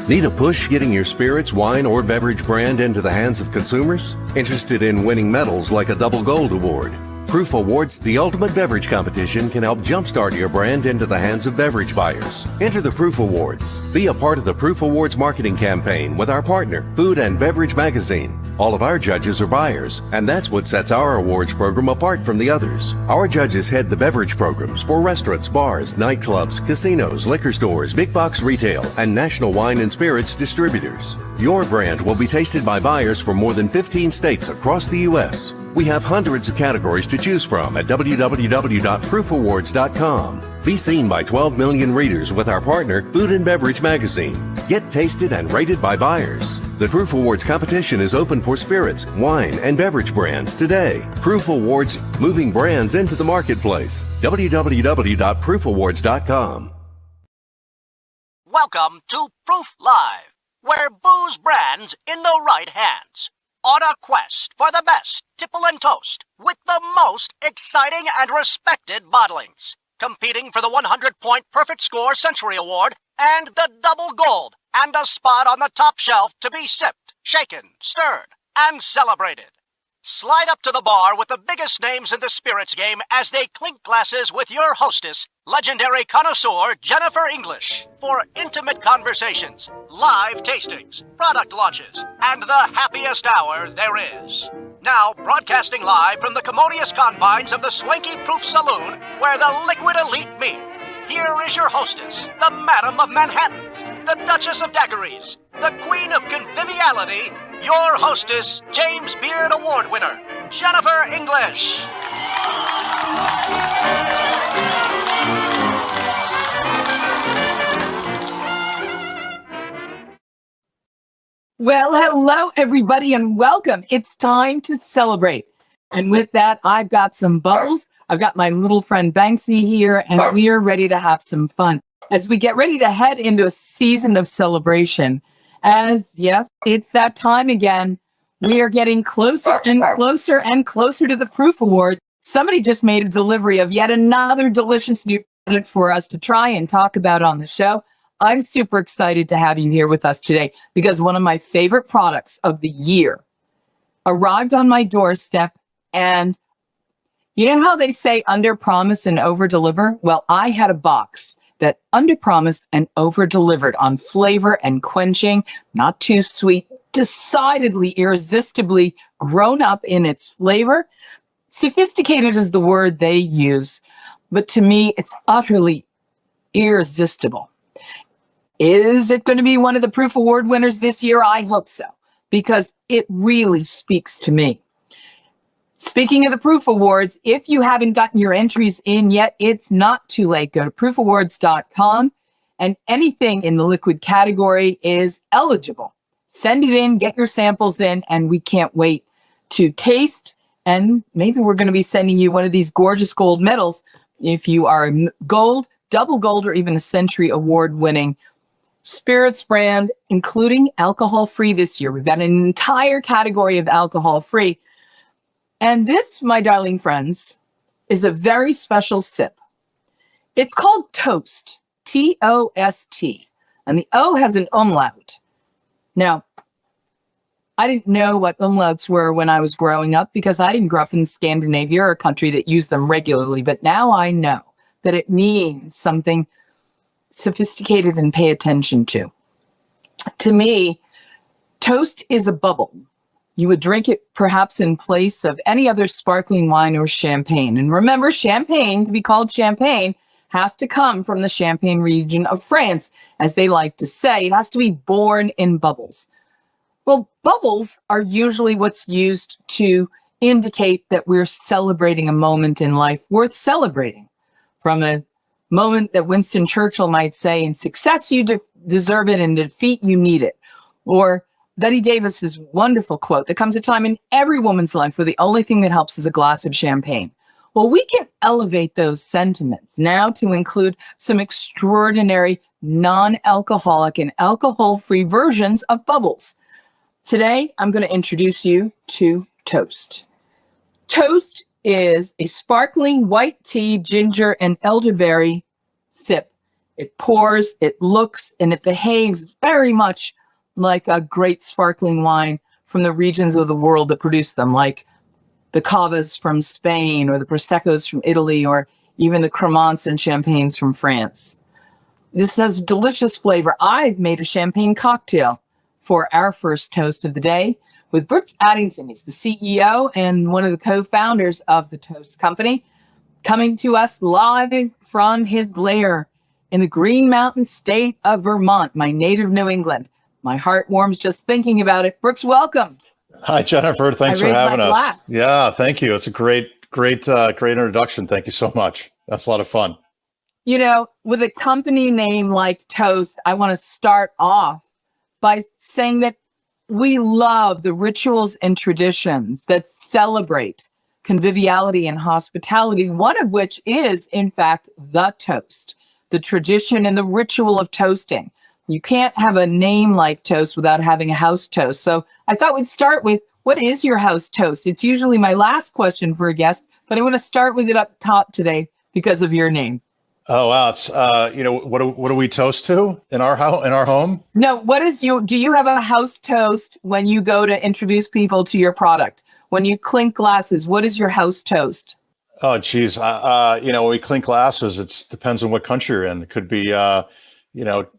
Need a push getting your spirits, wine, or beverage brand into the hands of consumers? Interested in winning medals like a double gold award? Proof Awards, the ultimate beverage competition, can help jumpstart your brand into the hands of beverage buyers. Enter the Proof Awards. Be a part of the Proof Awards marketing campaign with our partner, Food and Beverage Magazine. All of our judges are buyers, and that's what sets our awards program apart from the others. Our judges head the beverage programs for restaurants, bars, nightclubs, casinos, liquor stores, big box retail, and national wine and spirits distributors. Your brand will be tasted by buyers from more than 15 states across the U.S. We have hundreds of categories to choose from at www.proofawards.com. Be seen by 12 million readers with our partner, Food and Beverage Magazine. Get tasted and rated by buyers. The Proof Awards competition is open for spirits, wine, and beverage brands today. Proof Awards, moving brands into the marketplace. www.proofawards.com. Welcome to Proof Live, where booze brands in the right hands. On a quest for the best tipple and toast with the most exciting and respected bottlings. Competing for the 100-point Perfect Score Century Award and the double gold and a spot on the top shelf to be sipped, shaken, stirred, and celebrated. Slide up to the bar with the biggest names in the spirits game as they clink glasses with your hostess, legendary connoisseur Jennifer English, for intimate conversations, live tastings, product launches, and the happiest hour there is. Now, broadcasting live from the commodious confines of the Swanky Proof Saloon, where the liquid elite meet, here is your hostess, the Madam of Manhattans, the Duchess of Daiquiris, the Queen of Conviviality, your hostess, James Beard Award winner, Jennifer English. Well, hello, everybody, and welcome. It's time to celebrate. And with that, I've got some bubbles. I've got my little friend Banksy here, and we are ready to have some fun as we get ready to head into a season of celebration. As, yes, it's that time again. We are getting closer and closer and closer to the Proof Award. Somebody just made a delivery of yet another delicious new product for us to try and talk about on the show. I'm super excited to have you here with us today because one of my favorite products of the year arrived on my doorstep. And you know how they say under promise and over deliver? Well, I had a box that under promised and over delivered on flavor and quenching, not too sweet, decidedly, irresistibly grown up in its flavor. Sophisticated is the word they use, but to me, it's utterly irresistible. Is it going to be one of the Proof Award winners this year? I hope so, because it really speaks to me. Speaking of the Proof Awards, if you haven't gotten your entries in yet, it's not too late. Go to proofawards.com, and anything in the liquid category is eligible. Send it in, get your samples in, and we can't wait to taste. And maybe we're going to be sending you one of these gorgeous gold medals if you are a gold, double gold, or even a Century Award-winning spirits brand, including alcohol-free this year. We've got an entire category of alcohol-free. And this, my darling friends, is a very special sip. It's called TÖST, T-O-S-T, and the O has an umlaut. Now, I didn't know what umlauts were when I was growing up because I didn't grow up in Scandinavia or a country that used them regularly, but now I know that it means something sophisticated and pay attention to. To me, TÖST is a bubble. You would drink it perhaps in place of any other sparkling wine or champagne. And remember, champagne, to be called champagne, has to come from the Champagne region of France. As they like to say, it has to be born in bubbles. Well, bubbles are usually what's used to indicate that we're celebrating a moment in life worth celebrating. From a moment that Winston Churchill might say, in success you deserve it, in defeat you need it. Or Betty Davis's wonderful quote, there comes a time in every woman's life where the only thing that helps is a glass of champagne. Well, we can elevate those sentiments now to include some extraordinary non-alcoholic and alcohol-free versions of bubbles. Today, I'm going to introduce you to TÖST. TÖST is a sparkling white tea, ginger, and elderberry sip. It pours, it looks, and it behaves very much like a great sparkling wine from the regions of the world that produce them, like the cavas from Spain or the Proseccos from Italy or even the Cremants and Champagnes from France. This has delicious flavor. I've made a champagne cocktail for our first toast of the day with Brooks Addington. He's the CEO and one of the co-founders of the TÖST company, coming to us live from his lair in the Green Mountain state of Vermont, my native New England. My heart warms just thinking about it. Brooks, welcome. Hi, Jennifer. Thanks for having us. Glass. Yeah, thank you. It's a great introduction. Thank you so much. That's a lot of fun. You know, with a company name like TÖST, I want to start off by saying that we love the rituals and traditions that celebrate conviviality and hospitality, one of which is, in fact, the toast, the tradition and the ritual of toasting. You can't have a name like TÖST without having a house toast. So I thought we'd start with, what is your house toast? It's usually my last question for a guest, but I want to start with it up top today because of your name. Oh, wow. It's, what do we toast to in our house, in our home? No, do you have a house toast when you go to introduce people to your product? When you clink glasses, what is your house toast? Oh, geez. When we clink glasses, it depends on what country you're in. It could be, it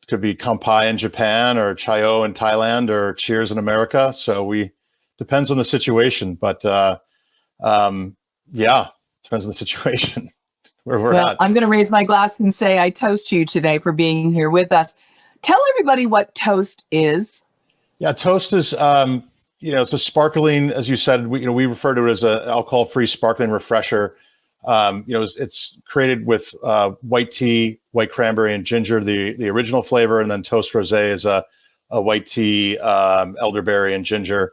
could be Kampai in Japan or Chayo in Thailand or Cheers in America. So depends on the situation, but depends on the situation where we're at. I'm going to raise my glass and say I toast you today for being here with us. Tell everybody what TÖST is. Yeah, TÖST is, it's a sparkling, as you said, we refer to it as an alcohol-free sparkling refresher. It's created with white tea, white cranberry, and ginger, the original flavor, and then TÖST Rosé is a white tea, elderberry, and ginger.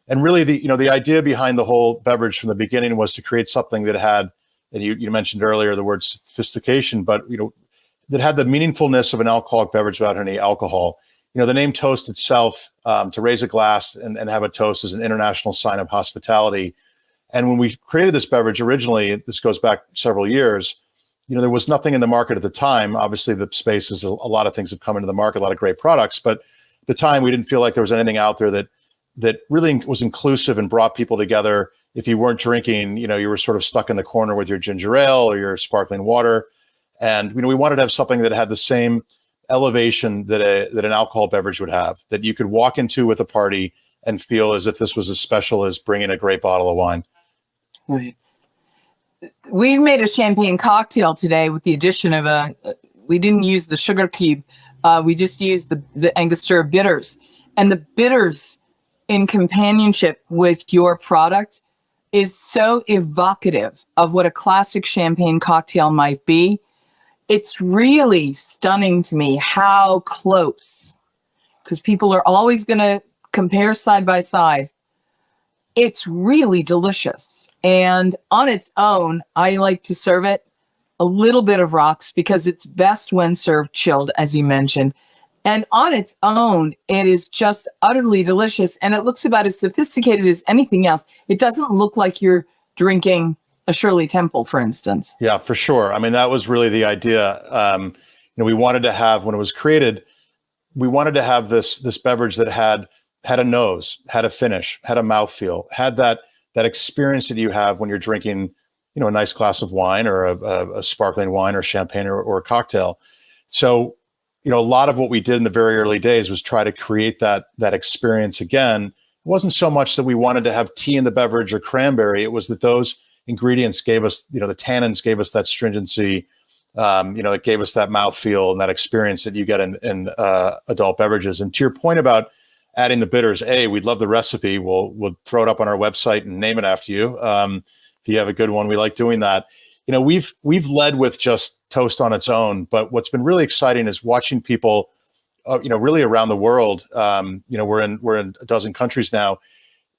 And really, the idea behind the whole beverage from the beginning was to create something that had, and you mentioned earlier the word sophistication, but that had the meaningfulness of an alcoholic beverage without any alcohol. The name TÖST itself, to raise a glass and have a toast, is an international sign of hospitality. And when we created this beverage originally, this goes back several years, there was nothing in the market at the time. Obviously, the space is a lot of things have come into the market, a lot of great products. But at the time, we didn't feel like there was anything out there that really was inclusive and brought people together. If you weren't drinking, you were sort of stuck in the corner with your ginger ale or your sparkling water. And we wanted to have something that had the same elevation that an alcohol beverage would have, that you could walk into with a party and feel as if this was as special as bringing a great bottle of wine. Right. We made a champagne cocktail today with the addition of we didn't use the sugar cube. We just used the Angostura bitters. And the bitters in companionship with your product is so evocative of what a classic champagne cocktail might be. It's really stunning to me how close, because people are always going to compare side by side. It's really delicious. And on its own, I like to serve it a little bit of rocks because it's best when served chilled, as you mentioned. And on its own, it is just utterly delicious. And it looks about as sophisticated as anything else. It doesn't look like you're drinking a Shirley Temple, for instance. Yeah, for sure. I mean, that was really the idea. We wanted to have, when it was created, we wanted to have this beverage that had a nose, had a finish, had a mouthfeel, had that experience that you have when you're drinking, a nice glass of wine or a sparkling wine or champagne or a cocktail. So, a lot of what we did in the very early days was try to create that experience again. It wasn't so much that we wanted to have tea in the beverage or cranberry. It was that those ingredients gave us, the tannins gave us that stringency, it gave us that mouthfeel and that experience that you get in adult beverages. And to your point about adding the bitters, we'd love the recipe. We'll throw it up on our website and name it after you. If you have a good one, we like doing that. We've led with just TÖST on its own, but what's been really exciting is watching people, really around the world. We're in a dozen countries now,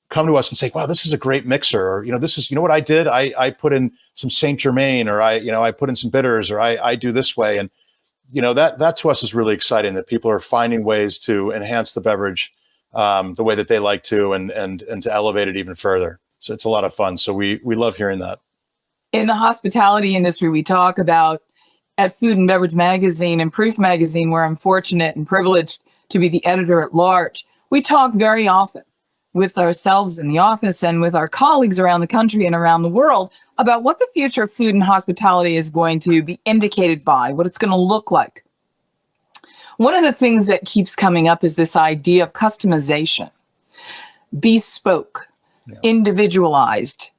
come to us and say, wow, this is a great mixer. Or, this is, what I did? I put in some Saint Germain, or I put in some bitters, or I do this way. And, that to us is really exciting, that people are finding ways to enhance the beverage the way that they like to, and to elevate it even further. So it's a lot of fun. So we love hearing that. In the hospitality industry, we talk about at Food and Beverage Magazine and Proof Magazine, where I'm fortunate and privileged to be the editor at large, we talk very often with ourselves in the office and with our colleagues around the country and around the world about what the future of food and hospitality is going to be indicated by, what it's going to look like. One of the things that keeps coming up is this idea of customization, bespoke, individualized.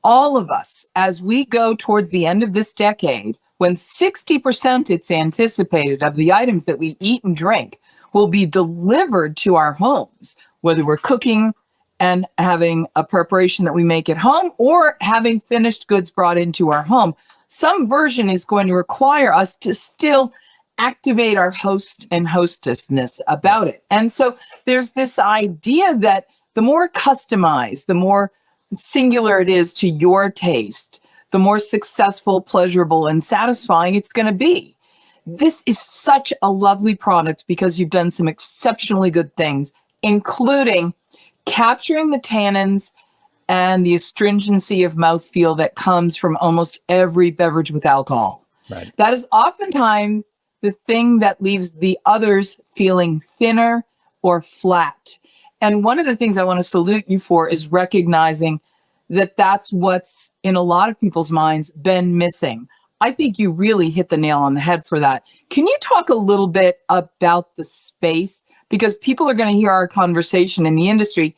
All of us, as we go towards the end of this decade, when 60% it's anticipated of the items that we eat and drink will be delivered to our homes, whether we're cooking and having a preparation that we make at home or having finished goods brought into our home, some version is going to require us to still activate our host and hostessness about it. And so there's this idea that the more customized, the more singular it is to your taste, the more successful, pleasurable, and satisfying it's going to be. This is such a lovely product because you've done some exceptionally good things, including capturing the tannins and the astringency of mouthfeel that comes from almost every beverage with alcohol. Right. That is oftentimes the thing that leaves the others feeling thinner or flat. And one of the things I want to salute you for is recognizing that that's what's in a lot of people's minds been missing. I think you really hit the nail on the head for that. Can you talk a little bit about the space? Because people are going to hear our conversation in the industry,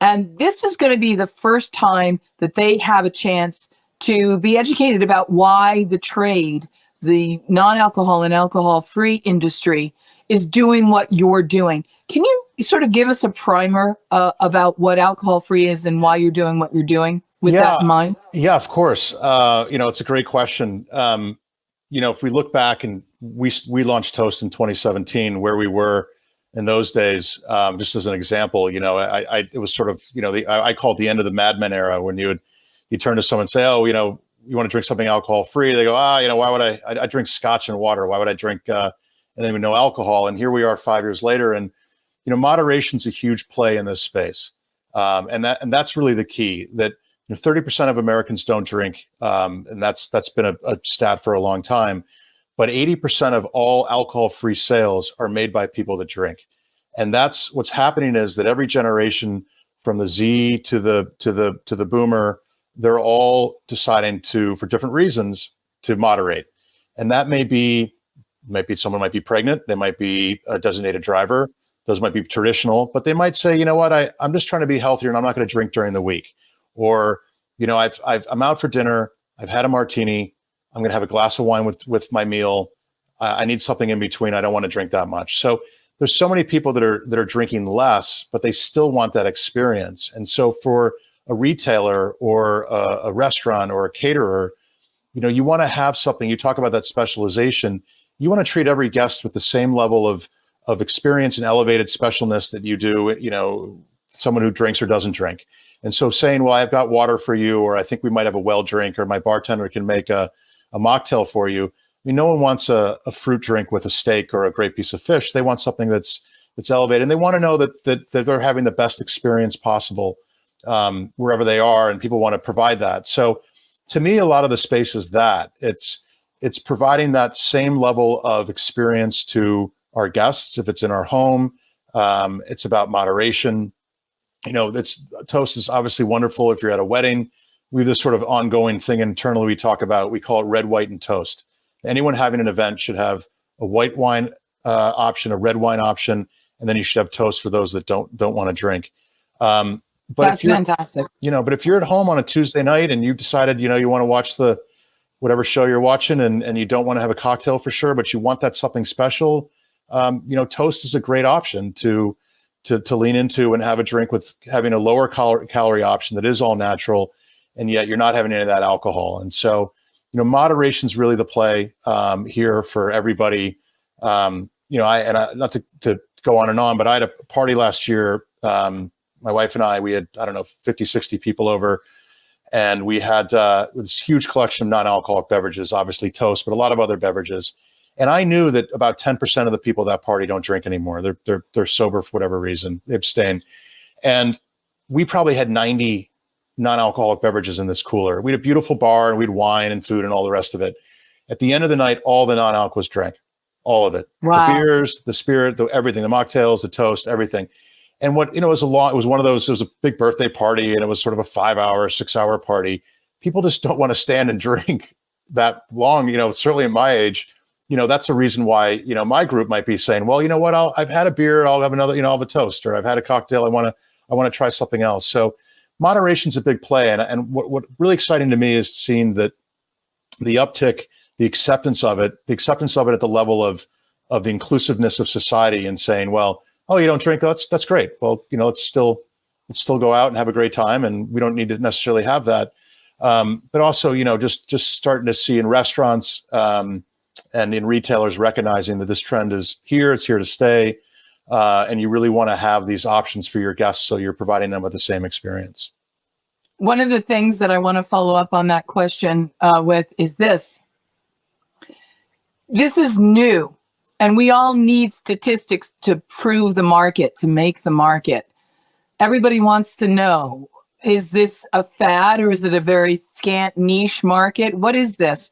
and this is going to be the first time that they have a chance to be educated about why the trade, the non-alcohol and alcohol-free industry, is doing what you're doing. Can you sort of give us a primer about what alcohol-free is and why you're doing what you're doing with that in mind? Yeah, of course. It's a great question. If we look back and we launched TÖST in 2017, where we were in those days, just as an example, it was sort of, I call it the end of the Mad Men era, when you turn to someone and say, oh, you want to drink something alcohol-free? They go, why would I drink scotch and water? Why would I drink, and then no alcohol? And here we are 5 years later, and moderation's a huge play in this space. And that's really the key, that 30% of Americans don't drink. And that's been a stat for a long time, but 80% of all alcohol-free sales are made by people that drink. And that's what's happening, is that every generation from the Z to the boomer, they're all deciding to, for different reasons, to moderate. And that may be someone might be pregnant. They might be a designated driver. Those might be traditional, but they might say, you know what, I'm just trying to be healthier and I'm not going to drink during the week. Or, I'm out for dinner. I've had a martini. I'm going to have a glass of wine with my meal. I need something in between. I don't want to drink that much. So there's so many people that are drinking less, but they still want that experience. And so for a retailer or a restaurant or a caterer, you want to have something. You talk about that specialization. You want to treat every guest with the same level of experience and elevated specialness that you do, someone who drinks or doesn't drink. And so saying, well, I've got water for you, or I think we might have a well drink, or my bartender can make a mocktail for you. I mean, no one wants a fruit drink with a steak or a great piece of fish. They want something that's elevated, and they want to know that they're having the best experience possible wherever they are, and people want to provide that. So to me, a lot of the space is that it's providing that same level of experience to our guests. If it's in our home, it's about moderation. TÖST is obviously wonderful if you're at a wedding. We have this sort of ongoing thing internally we talk about. We call it red, white, and toast. Anyone having an event should have a white wine option, a red wine option, and then you should have toast for those that don't want to drink. But that's fantastic. But if you're at home on a Tuesday night and you decided, you want to watch whatever show you're watching, and you don't want to have a cocktail for sure, but you want that something special, TÖST is a great option to lean into and have a drink with, having a lower calorie option that is all natural, and yet you're not having any of that alcohol. And so, moderation is really the play here for everybody. Not to go on and on, but I had a party last year. My wife and I, we had, 50, 60 people over, and we had this huge collection of non-alcoholic beverages, obviously TÖST, but a lot of other beverages. And I knew that about 10% of the people at that party don't drink anymore. They're sober for whatever reason. They abstain. And we probably had 90 non-alcoholic beverages in this cooler. We had a beautiful bar, and we had wine and food and all the rest of it. At the end of the night, all the non-alc was drank, all of it. Wow. The beers, the spirit, everything, the mocktails, the toast, everything. And what, it was it was a big birthday party, and it was sort of a 5-hour, 6-hour party. People just don't want to stand and drink that long, certainly in my age. That's a reason why, my group might be saying, well, you know what, I've had a beer, I'll have another, I'll have a toast, or I've had a cocktail, I want to try something else. So moderation's a big play. And what really exciting to me is seeing that the uptick, the acceptance of it at the level of the inclusiveness of society, and saying, well, oh, you don't drink, that's great. Well, let's still go out and have a great time, and we don't need to necessarily have that. But also, just starting to see in restaurants and in retailers recognizing that this trend is here, it's here to stay, and you really want to have these options for your guests, so you're providing them with the same experience. One of the things that I want to follow up on that question with is this. This is new, and we all need statistics to prove the market, to make the market. Everybody wants to know, is this a fad, or is it a very scant niche market? What is this?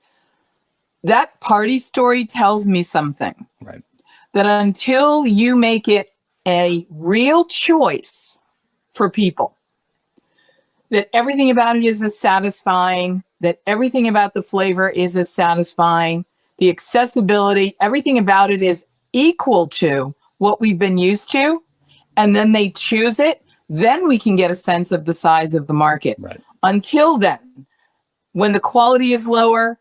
That party story tells me something. Right. That until you make it a real choice for people, that everything about it is as satisfying, that everything about the flavor is as satisfying, the accessibility, everything about it is equal to what we've been used to, and then they choose it, then we can get a sense of the size of the market. Right. Until then, when the quality is lower,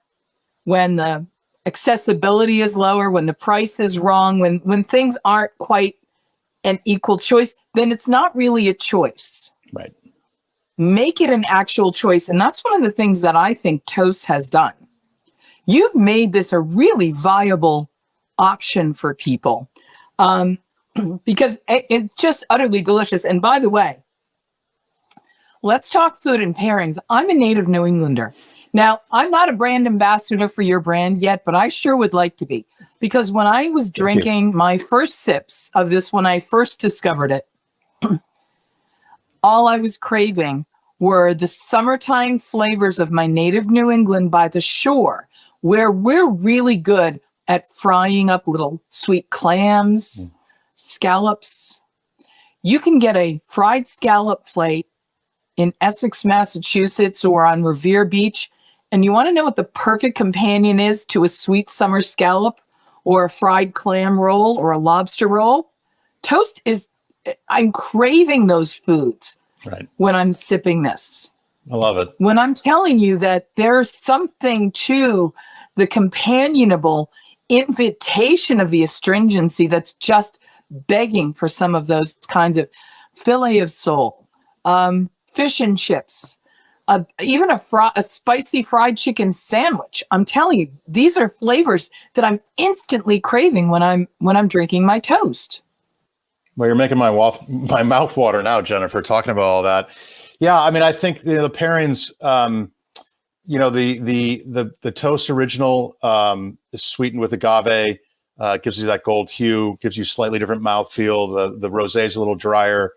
when the accessibility is lower, when the price is wrong, when things aren't quite an equal choice, then it's not really a choice. Right. Make it an actual choice. And that's one of the things that I think Toast has done. You've made this a really viable option for people because it's just utterly delicious. And by the way, let's talk food and pairings. I'm a native New Englander. Now, I'm not a brand ambassador for your brand yet, but I sure would like to be. Because when I was drinking my first sips of this, when I first discovered it, all I was craving were the summertime flavors of my native New England by the shore, where we're really good at frying up little sweet clams, scallops. You can get a fried scallop plate in Essex, Massachusetts, or on Revere Beach, and you want to know what the perfect companion is to a sweet summer scallop or a fried clam roll or a lobster roll? Toast is, I'm craving those foods when I'm sipping this. I love it. When I'm telling you that there's something to the companionable invitation of the astringency that's just begging for some of those kinds of filet of sole, fish and chips, even a spicy fried chicken sandwich. I'm telling you, these are flavors that I'm instantly craving when I'm drinking my toast. Well, you're making my mouth water now, Jennifer, talking about all that. Yeah, I mean, I think the pairings, the toast original is sweetened with agave, gives you that gold hue, gives you slightly different mouthfeel. The rosé is a little drier.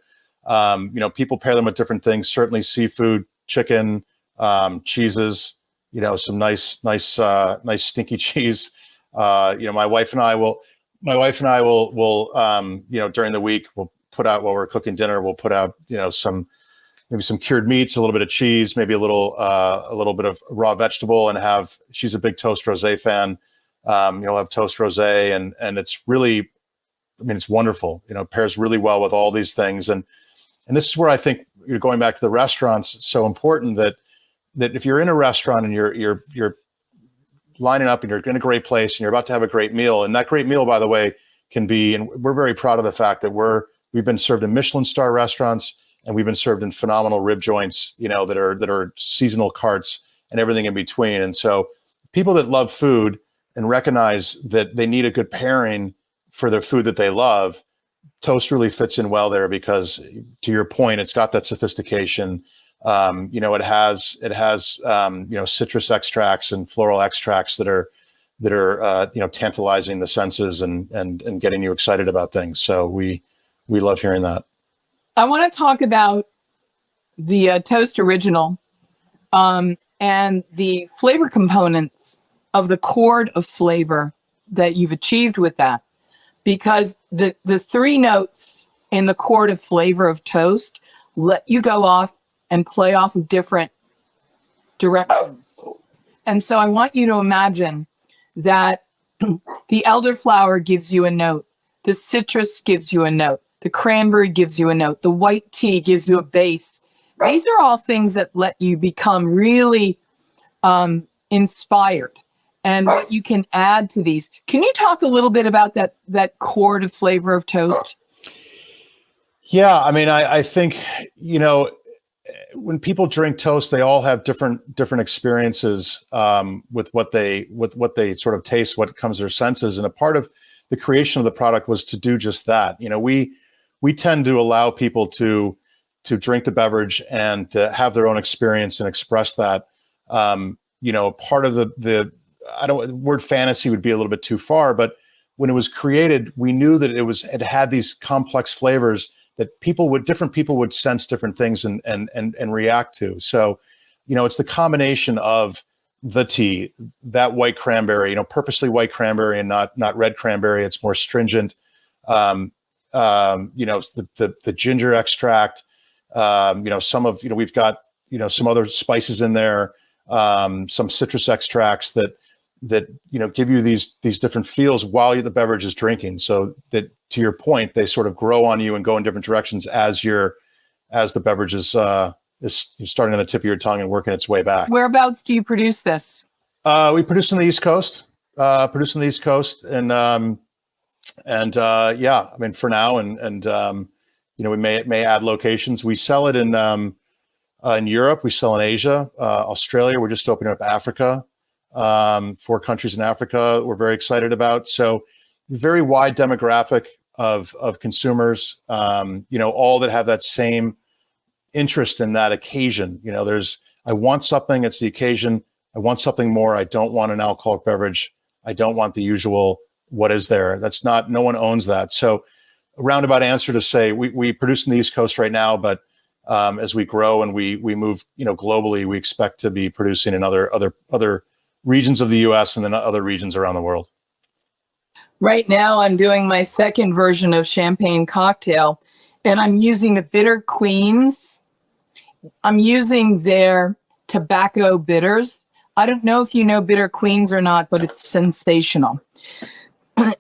People pair them with different things. Certainly, seafood, chicken, cheeses. Some nice stinky cheese. My wife and I will during the week, we'll put out, while we're cooking dinner, we'll put out, maybe some cured meats, a little bit of cheese, maybe a little bit of raw vegetable, and she's a big toast rosé fan. Have toast rosé, and it's really, it's wonderful. Pairs really well with all these things. And this is where I think, going back to the restaurants, it's so important that if you're in a restaurant and you're lining up and you're in a great place and you're about to have a great meal, and that great meal, by the way, can be, and we're very proud of the fact that we've been served in Michelin star restaurants, and we've been served in phenomenal rib joints, that are seasonal carts and everything in between. And so people that love food and recognize that they need a good pairing for their food that they love, toast really fits in well there, because, to your point, it's got that sophistication. It has citrus extracts and floral extracts that are tantalizing the senses and getting you excited about things. So we love hearing that. I want to talk about the Toast Original and the flavor components of the chord of flavor that you've achieved with that, because the three notes in the chord of flavor of toast let you go off and play off of different directions. And so I want you to imagine that the elderflower gives you a note, the citrus gives you a note, the cranberry gives you a note, the white tea gives you a base. These are all things that let you become really inspired, and what you can add to these. Can you talk a little bit about that chord of flavor of toast? Yeah, I mean, I think, you know, when people drink toast, they all have different experiences with what they sort of taste, what comes to their senses. And a part of the creation of the product was to do just that. You know, we tend to allow people to drink the beverage and to have their own experience and express that. You know, part of the word fantasy would be a little bit too far, but when it was created, we knew that it had these complex flavors that different people would sense different things and react to. So, you know, it's the combination of the tea, that white cranberry, you know, purposely white cranberry and not red cranberry. It's more stringent. You know, the ginger extract. You know, we've got, you know, some other spices in there, some citrus extracts that you know give you these different feels while the beverage is drinking, so that, to your point, they sort of grow on you and go in different directions as the beverage is starting on the tip of your tongue and working its way back. Whereabouts do you produce this? We produce on the East Coast. And yeah, I mean, for now, and you know, we may add locations. We sell it in Europe. We sell in Asia, Australia. We're just opening up Africa. 4 countries in Africa we're very excited about. So very wide demographic of consumers, you know, all that have that same interest in that occasion. You know, I want something, it's the occasion. I want something more. I don't want an alcoholic beverage. I don't want the usual, what is there? No one owns that. So a roundabout answer to say, we produce in the East Coast right now, but as we grow and we move, you know, globally, we expect to be producing in other regions of the US and then other regions around the world. Right now, I'm doing my second version of champagne cocktail, and I'm using the Bitter Queens. I'm using their tobacco bitters. I don't know if you know Bitter Queens or not, but it's sensational.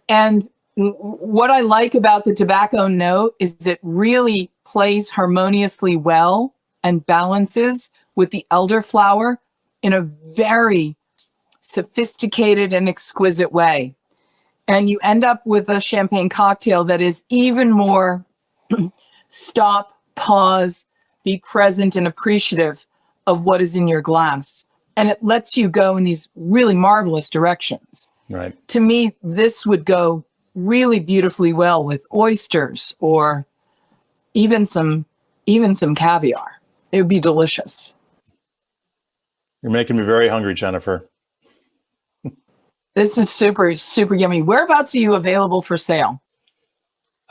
And what I like about the tobacco note is it really plays harmoniously well and balances with the elderflower in a very sophisticated and exquisite way. And you end up with a champagne cocktail that is even more stop, pause, be present and appreciative of what is in your glass. And it lets you go in these really marvelous directions. Right. To me, this would go really beautifully well with oysters or even some caviar. It would be delicious. You're making me very hungry, Jennifer. This is super, super yummy. Whereabouts are you available for sale?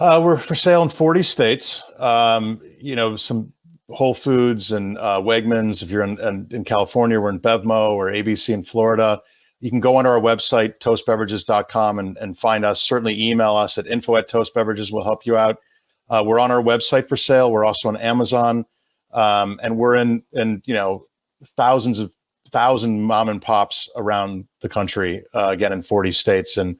We're for sale in 40 states. You know, some Whole Foods and Wegmans. If you're in California, we're in Bevmo or ABC in Florida. You can go onto our website, toastbeverages.com, and find us. Certainly email us at info@toastbeverages. We'll help you out. We're on our website for sale. We're also on Amazon. And we're in you know, thousand mom and pops around the country, again, in 40 states. And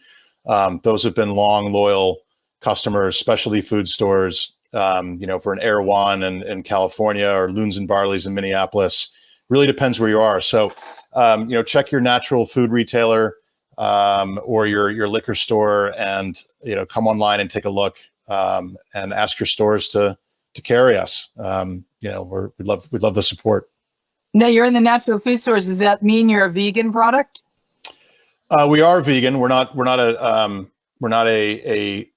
those have been long, loyal customers, specialty food stores, you know, for an Erewhon in California or Loons and Barley's in Minneapolis. Really depends where you are. So, you know, check your natural food retailer or your liquor store, and, you know, come online and take a look, and ask your stores to carry us. You know, we'd love the support. Now, you're in the natural food stores. Does that mean you're a vegan product? We are vegan. We're not a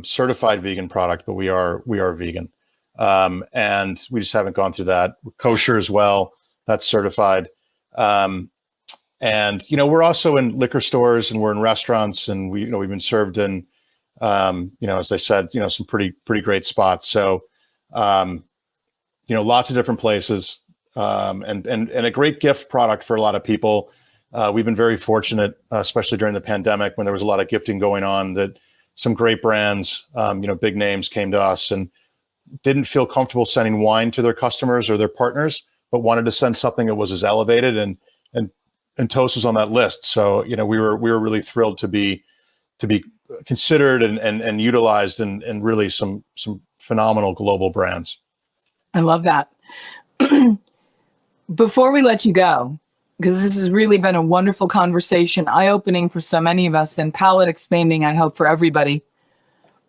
certified vegan product, but we are vegan, and we just haven't gone through that. We're kosher as well. That's certified. And you know, we're also in liquor stores and we're in restaurants, and we've been served in, you know, as I said, you know, some pretty great spots. So, you know, lots of different places. And a great gift product for a lot of people. We've been very fortunate, especially during the pandemic when there was a lot of gifting going on, that some great brands, big names came to us and didn't feel comfortable sending wine to their customers or their partners, but wanted to send something that was as elevated, and Toast was on that list. So, we were really thrilled to be considered and utilized in really some phenomenal global brands. I love that. Before we let you go, because this has really been a wonderful conversation, eye-opening for so many of us and palate expanding, I hope, for everybody.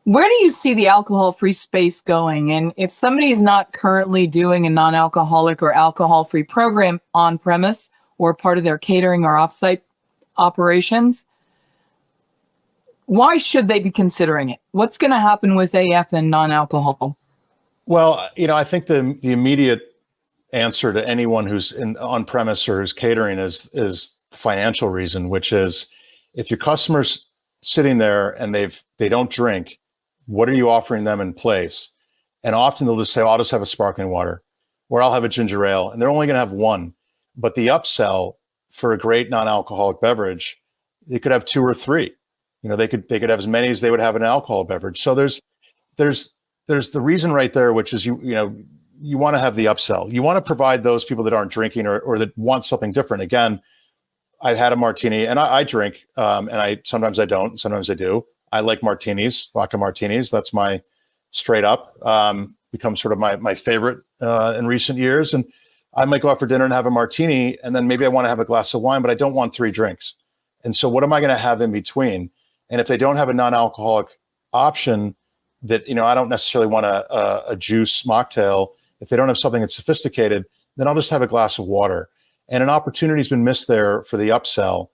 Where do you see the alcohol-free space going? And if somebody's not currently doing a non-alcoholic or alcohol-free program on premise or part of their catering or offsite operations, why should they be considering it? What's going to happen with AF and non-alcohol? Well, I think the immediate answer to anyone who's on premise or who's catering is financial reason, which is, if your customer's sitting there and they don't drink, what are you offering them in place? And often they'll just say, I'll just have a sparkling water, or I'll have a ginger ale, and they're only going to have one. But the upsell for a great non-alcoholic beverage, they could have two or three. They could have as many as they would have an alcohol beverage. So there's the reason right there, which is you want to have the upsell. You want to provide those people that aren't drinking or that want something different. Again, I've had a martini, and I drink, and sometimes I don't, sometimes I do. I like martinis, vodka martinis. That's my straight up, become sort of my favorite in recent years. And I might go out for dinner and have a martini, and then maybe I want to have a glass of wine, but I don't want three drinks. And so what am I going to have in between? And if they don't have a non-alcoholic option that, I don't necessarily want a juice mocktail. If they don't have something that's sophisticated, then I'll just have a glass of water. And an opportunity's been missed there for the upsell.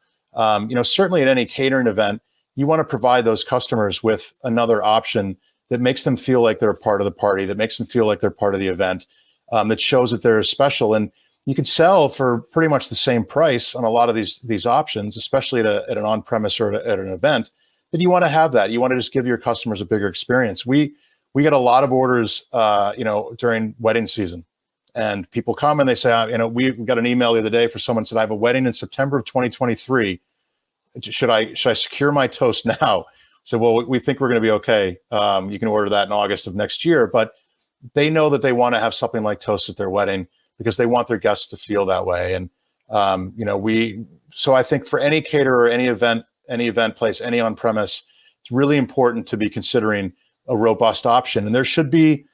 Certainly at any catering event, you want to provide those customers with another option that makes them feel like they're a part of the party, that makes them feel like they're part of the event, that shows that they're special. And you could sell for pretty much the same price on a lot of these options, especially at an on-premise or at an event. Then you want to have that. You want to just give your customers a bigger experience. We get a lot of orders, during wedding season, and people come and they say, we got an email the other day for someone said, I have a wedding in September of 2023. Should I secure my toast now? So, well, we think we're going to be okay. You can order that in August of next year, but they know that they want to have something like toast at their wedding because they want their guests to feel that way. And, so I think for any caterer, any event place, any on-premise, it's really important to be considering a robust option. And there should be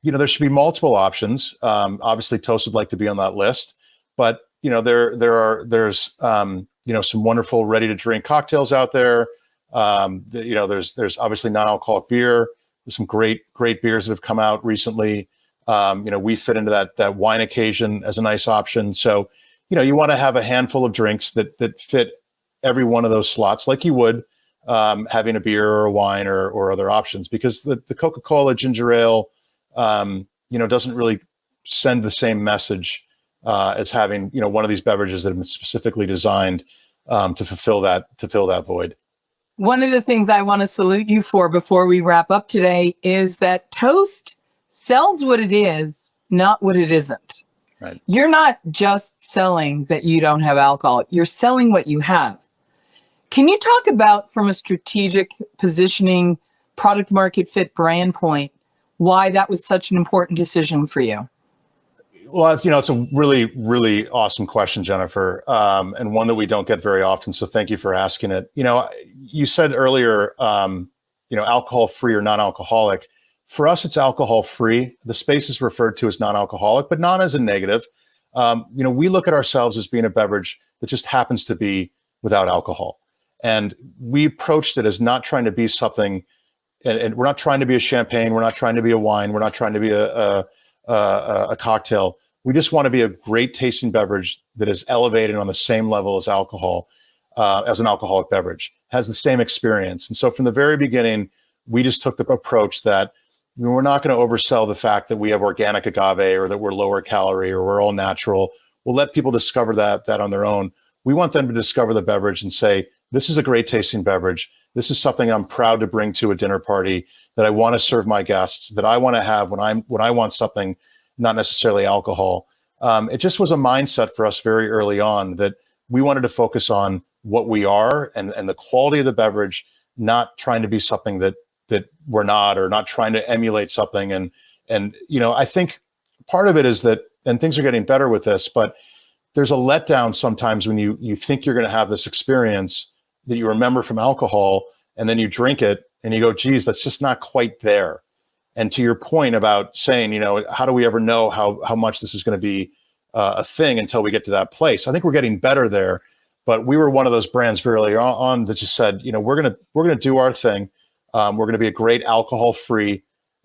multiple options. Obviously Toast would like to be on that list, but there's some wonderful ready to drink cocktails out there. There's obviously non-alcoholic beer. There's some great beers that have come out recently. We fit into that wine occasion as a nice option. So, you want to have a handful of drinks that fit every one of those slots, like you would having a beer or a wine or other options, because the Coca-Cola ginger ale, doesn't really send the same message as having, one of these beverages that have been specifically designed to fulfill that void. One of the things I want to salute you for before we wrap up today is that Toast sells what it is, not what it isn't. Right. You're not just selling that you don't have alcohol. You're selling what you have. Can you talk about, from a strategic positioning, product market fit, brand point, why that was such an important decision for you? Well, it's a really, really awesome question, Jennifer, and one that we don't get very often. So thank you for asking it. You said earlier, alcohol-free or non-alcoholic. For us, it's alcohol-free. The space is referred to as non-alcoholic, but not as a negative. We look at ourselves as being a beverage that just happens to be without alcohol. And we approached it as not trying to be something, and we're not trying to be a champagne. We're not trying to be a wine. We're not trying to be a cocktail. We just want to be a great tasting beverage that is elevated on the same level as alcohol, as an alcoholic beverage, has the same experience. And so from the very beginning, we just took the approach that we're not going to oversell the fact that we have organic agave or that we're lower calorie or we're all natural. We'll let people discover that on their own. We want them to discover the beverage and say, this is a great tasting beverage. This is something I'm proud to bring to a dinner party, that I want to serve my guests, that I want to have when I want something, not necessarily alcohol. It just was a mindset for us very early on that we wanted to focus on what we are and the quality of the beverage, not trying to be something that we're not, or not trying to emulate something. And I think part of it is that, and things are getting better with this, but there's a letdown sometimes when you think you're going to have this experience that you remember from alcohol, and then you drink it and you go, geez, that's just not quite there. And to your point about saying, how do we ever know how much this is going to be a thing until we get to that place? I think we're getting better there, but we were one of those brands very early on that just said, we're gonna do our thing. We're going to be a great alcohol-free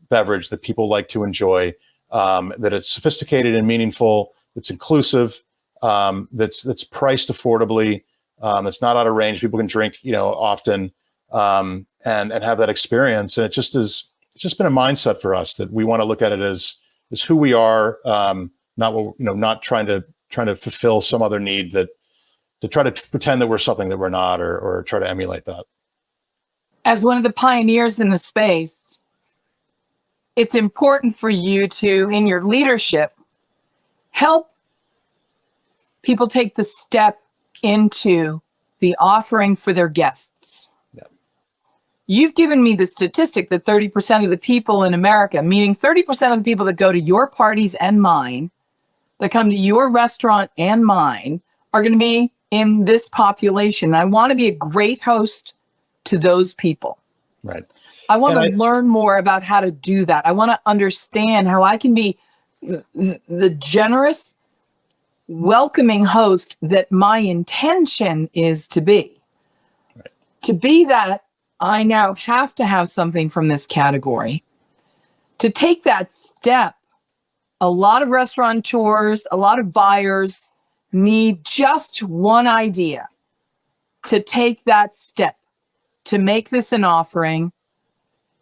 beverage that people like to enjoy, that it's sophisticated and meaningful, that's inclusive, that's priced affordably, that's not out of range. People can drink, often, and have that experience. And it's just been a mindset for us that we want to look at it as who we are, not trying to fulfill some other need to try to pretend that we're something that we're not, or try to emulate that. As one of the pioneers in the space, it's important for you to, in your leadership, help people take the step into the offering for their guests. Yeah. You've given me the statistic that 30% of the people in America, meaning 30% of the people that go to your parties and mine, that come to your restaurant and mine, are going to be in this population. I want to be a great host to those people. Right. I want to learn more about how to do that. I want to understand how I can be the generous, welcoming host that my intention is to be. Right. To be that, I now have to have something from this category. To take that step, a lot of restaurateurs, a lot of buyers need just one idea to take that step, to make this an offering,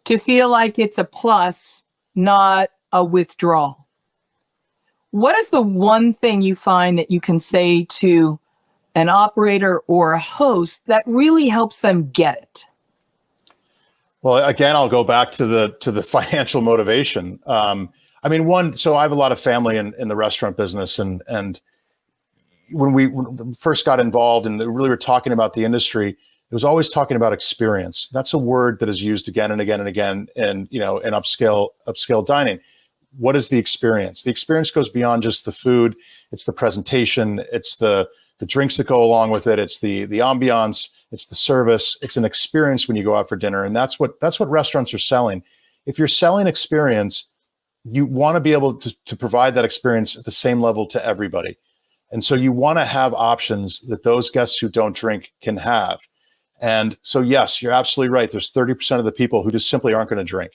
to feel like it's a plus, not a withdrawal. What is the one thing you find that you can say to an operator or a host that really helps them get it? Well, again, I'll go back to the financial motivation. So I have a lot of family in the restaurant business, and when we first got involved and really were talking about the industry, it was always talking about experience. That's a word that is used again and again and again in upscale dining. What is the experience? The experience goes beyond just the food. It's the presentation. It's the drinks that go along with it. It's the ambiance. It's the service. It's an experience when you go out for dinner, and that's what restaurants are selling. If you're selling experience, you want to be able to provide that experience at the same level to everybody. And so you want to have options that those guests who don't drink can have. And so, yes, you're absolutely right. There's 30% of the people who just simply aren't going to drink.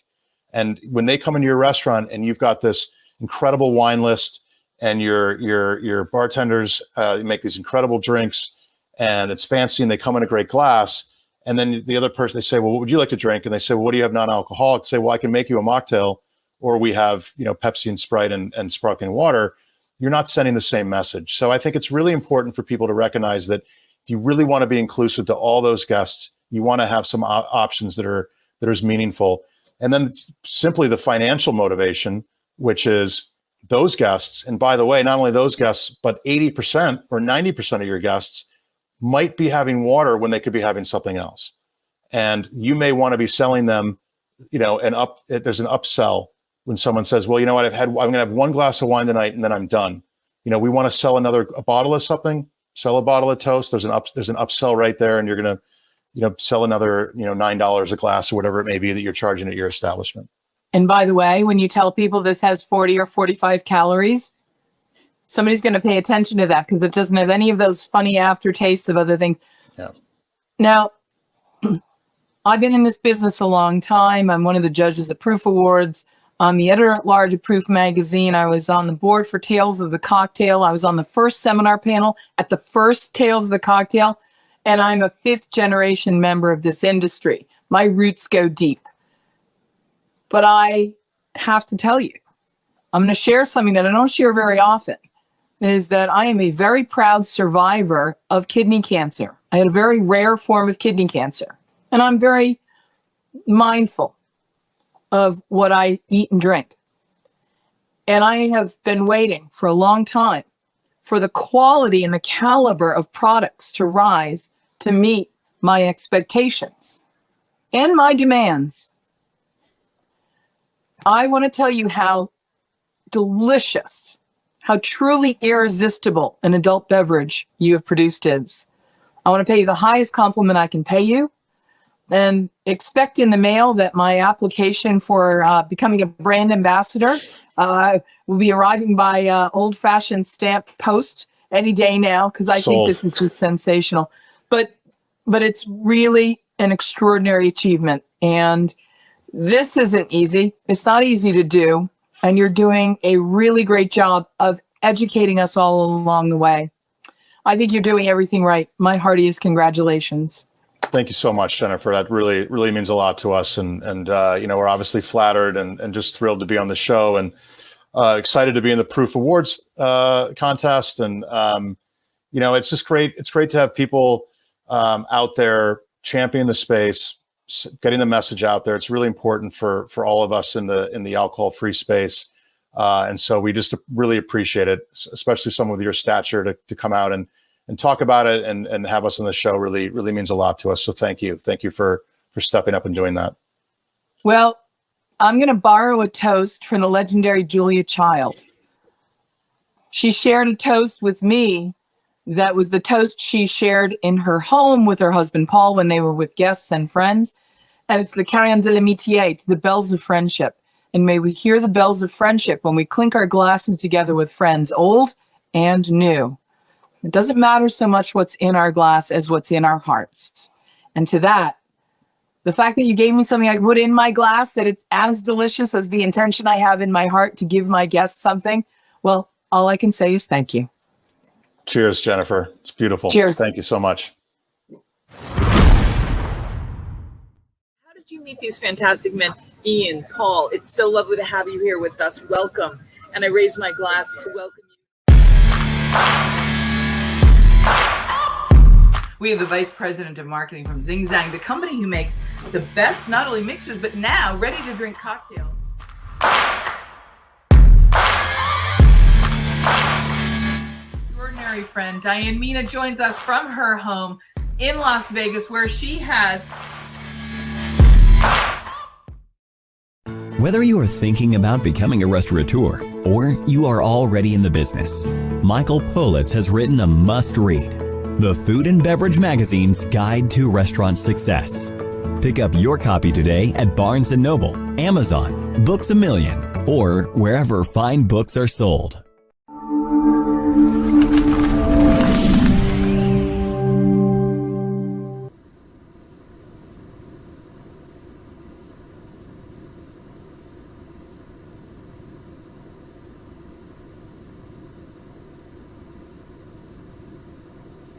And when they come into your restaurant and you've got this incredible wine list, and your bartenders make these incredible drinks, and it's fancy, and they come in a great glass, and then the other person, they say, well, what would you like to drink? And they say, well, what do you have non-alcoholic? Say, well, I can make you a mocktail, or we have, Pepsi and Sprite and sparkling water. You're not sending the same message. So I think it's really important for people to recognize that if you really want to be inclusive to all those guests, you want to have some options that are as meaningful. And then simply the financial motivation, which is those guests. And by the way, not only those guests, but 80% or 90% of your guests might be having water when they could be having something else. And you may want to be selling them, there's an upsell when someone says, well, you know what, I'm going to have one glass of wine tonight and then I'm done. We want to sell a bottle of something, sell a bottle of Toast. There's an upsell right there, and you're going to, sell another, $9 a glass or whatever it may be that you're charging at your establishment. And by the way, when you tell people this has 40 or 45 calories, somebody's going to pay attention to that, because it doesn't have any of those funny aftertastes of other things. Yeah. Now, I've been in this business a long time. I'm one of the judges at Proof Awards. I'm the editor-at-large of Proof Magazine. I was on the board for Tales of the Cocktail. I was on the first seminar panel at the first Tales of the Cocktail, and I'm a fifth-generation member of this industry. My roots go deep. But I have to tell you, I'm going to share something that I don't share very often, is that I am a very proud survivor of kidney cancer. I had a very rare form of kidney cancer, and I'm very mindful of what I eat and drink. And I have been waiting for a long time for the quality and the caliber of products to rise to meet my expectations and my demands. I want to tell you how delicious, how truly irresistible an adult beverage you have produced is. I want to pay you the highest compliment I can pay you, and expect in the mail that my application for becoming a brand ambassador will be arriving by old-fashioned stamped post any day now, because I think this is just sensational. But it's really an extraordinary achievement, and this isn't easy. It's not easy to do, and you're doing a really great job of educating us all along the way. I think you're doing everything right. My heartiest congratulations. Thank you so much, Jennifer. That really means a lot to us, and you know, we're obviously flattered and just thrilled to be on the show, and excited to be in the Proof Awards contest. And you know, it's just great. It's great to have people out there championing the space, getting the message out there. It's really important for all of us in the alcohol-free space, and so we just really appreciate it, especially someone with your stature to come out and talk about it and have us on the show. Really means a lot to us. So thank you for stepping up and doing that. Well, I'm going to borrow a toast from the legendary Julia Child. She shared a toast with me that was the toast she shared in her home with her husband Paul when they were with guests and friends. And it's the Carillon de l'Amitié, to the bells of friendship. And may we hear the bells of friendship when we clink our glasses together with friends, old and new. It doesn't matter so much what's in our glass as what's in our hearts. And to that, the fact that you gave me something I put in my glass, that it's as delicious as the intention I have in my heart to give my guests something, well, all I can say is thank you. Cheers, Jennifer. It's beautiful. Cheers. Thank you so much. How did you meet these fantastic men? Ian, Paul, it's so lovely to have you here with us. Welcome. And I raise my glass to welcome you. We have the Vice President of Marketing from Zing Zang, the company who makes the best, not only mixers, but now ready-to-drink cocktails. Extraordinary friend Diane Mina joins us from her home in Las Vegas, where she has... Whether you are thinking about becoming a restaurateur or you are already in the business, Michael Politz has written a must-read, The Food and Beverage Magazine's Guide to Restaurant Success. Pick up your copy today at Barnes & Noble, Amazon, Books A Million, or wherever fine books are sold.